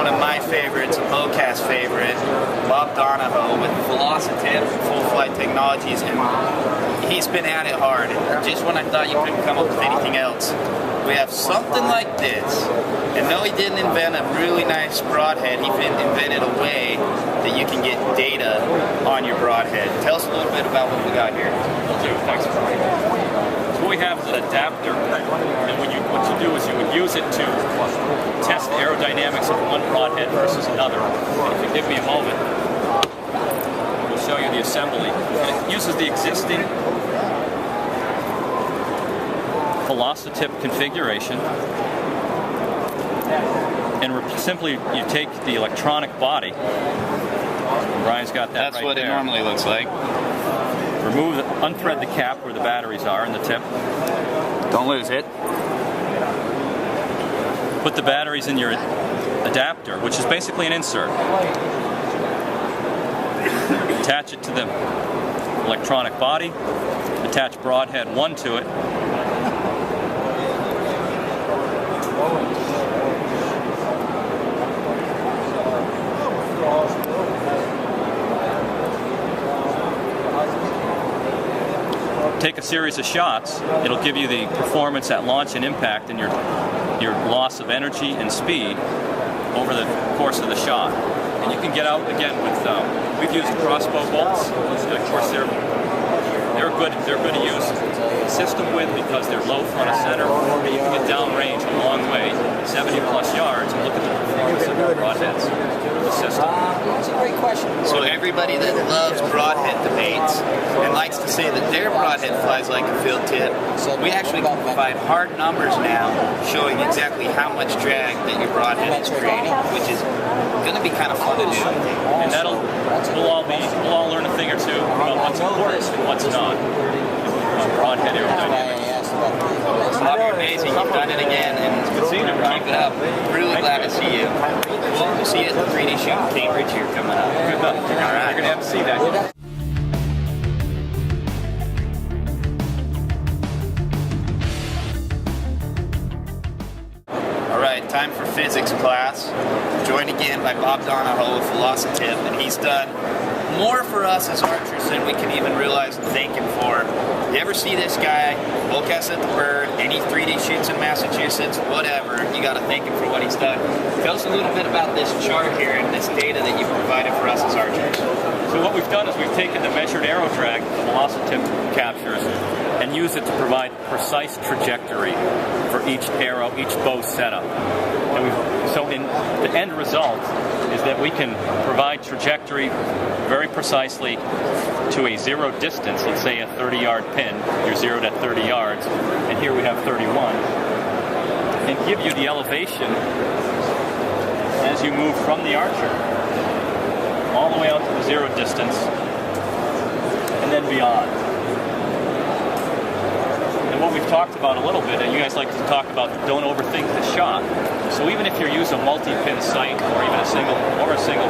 one of my favorites, a Bowcast favorite, Bob Donahoe with Velocitip, Full Flight Technologies, and he's been at it hard. Just when I thought you couldn't come up with anything else, we have something like this. And no, he didn't invent a really nice broadhead. He invented a way that you can get data on your broadhead. Tell us a little bit about what we got here. Thanks. So what we have is an adapter, and what you do is you would use it to test the aerodynamics of one broadhead versus another. And if you give me a moment, we'll show you the assembly. And it uses the existing Velocitip configuration, and simply you take the electronic body. Brian's got that. That's right what there. It normally looks like. Unthread the cap where the batteries are in the tip. Don't lose it. Put the batteries in your adapter, which is basically an insert. Attach it to the electronic body. Attach broadhead 1 to it. Take a series of shots. It'll give you the performance at launch and impact and your loss of energy and speed over the course of the shot. And you can get out again with we've used crossbow bolts. Of course, they're good to use system with because they're low front of center. You can get downrange a long way, 70 plus yards, and look at the performance of the broadheads of the system. That's a great question. So everybody that loves broadhead debates and likes to say that their broadhead flies like a field tip, we actually can provide hard numbers now showing exactly how much drag that your broadhead is creating, which is going to be kind of fun to do. And we'll all learn a thing or two about what's important and what's not. Broadhead aerodynamics. Bob, you're amazing. You've done it again, and keep it up. Really glad to see you. We'll see you at the 3D shoot in Cambridge here coming up. Good luck. All right. You're going to have to see that. Alright, time for physics class. Joined again by Bob Donahoe of Velocitip, and he's done more for us as archers than we can even realize and thank him for. You ever see this guy, Bowcast at the Bird, any 3D shoots in Massachusetts, whatever, you gotta thank him for what he's done. Tell us a little bit about this chart here and this data that you've provided for us as archers. So what we've done is we've taken the measured aero drag the Velocitip captures and used it to provide precise trajectory for each arrow, each bow setup. And so in the end result is that we can provide trajectory very precisely to a zero distance, let's say a 30-yard pin, you're zeroed at 30 yards, and here we have 31, and give you the elevation as you move from the archer all the way out to the zero distance and then beyond. And what we've talked about a little bit, and you guys like to talk about don't overthink the shot. So even if you use a multi-pin sight or even a single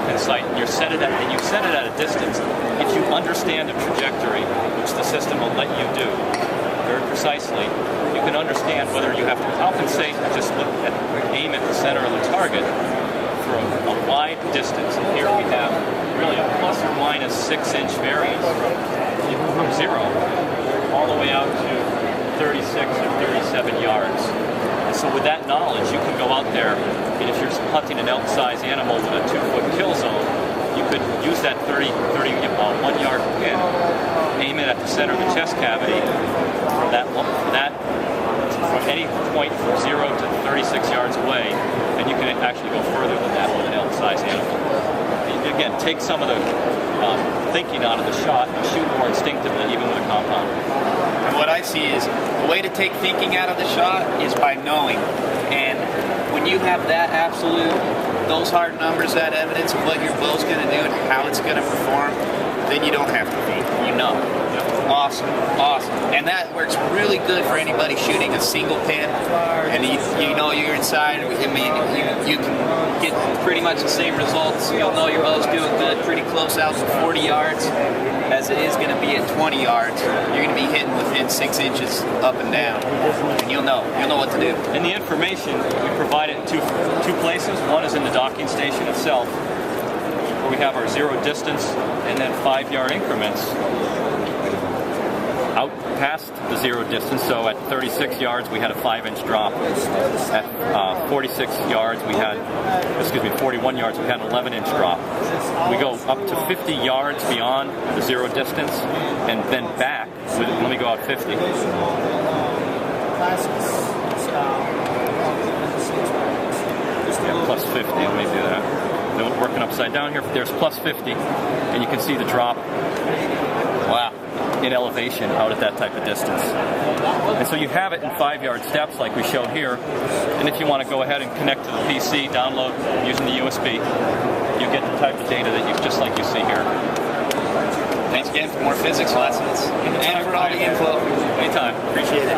pin sight, and you set it at a distance, if you understand the trajectory, which the system will let you do very precisely, you can understand whether you have to compensate or just aim at the center of the target for a wide distance. And here we have really a plus or minus 6-inch variance from zero all the way out to 36 or 37 yards. And so with that knowledge, you can go out there, and if you're hunting an outsized animal with a 2-foot kill zone, you could use that 1-yard pin, aim it at the center of the chest cavity from any point from 0 to 36 yards away, and you can actually go further than that with an outsized animal. Again, take some of the thinking out of the shot and shoot more instinctively, even with a compound. And what I see is the way to take thinking out of the shot is by knowing. And when you have that absolute, those hard numbers, that evidence of what your bow's going to do and how it's going to perform, then you don't have to think. You know. Awesome. And that works really good for anybody shooting a single pin, and you know you're inside. I mean, you can get pretty much the same results. You'll know your bow's doing good, pretty close out to 40 yards. as it is going to be at 20 yards. You're going to be hitting within 6 inches up and down, and you'll know what to do. And the information we provide it in two places. One is in the docking station itself, where we have our 0 distance and then 5-yard increments out past the 0 distance. So at 36 yards we had a 5-inch drop. At 46 yards we had, 41 yards we had an 11-inch drop. We go up to 50 yards beyond the 0 distance and then back. Let me go out 50. Yeah, plus 50. Let me do that. Then working upside down here. There's plus 50, and you can see the drop. Wow. In elevation out at that type of distance. And so you have it in 5-yard steps like we showed here. And if you want to go ahead and connect to the PC, download using the USB, you get the type of data that just like you see here. Thanks again for more physics lessons and for all the info. Anytime. Appreciate it.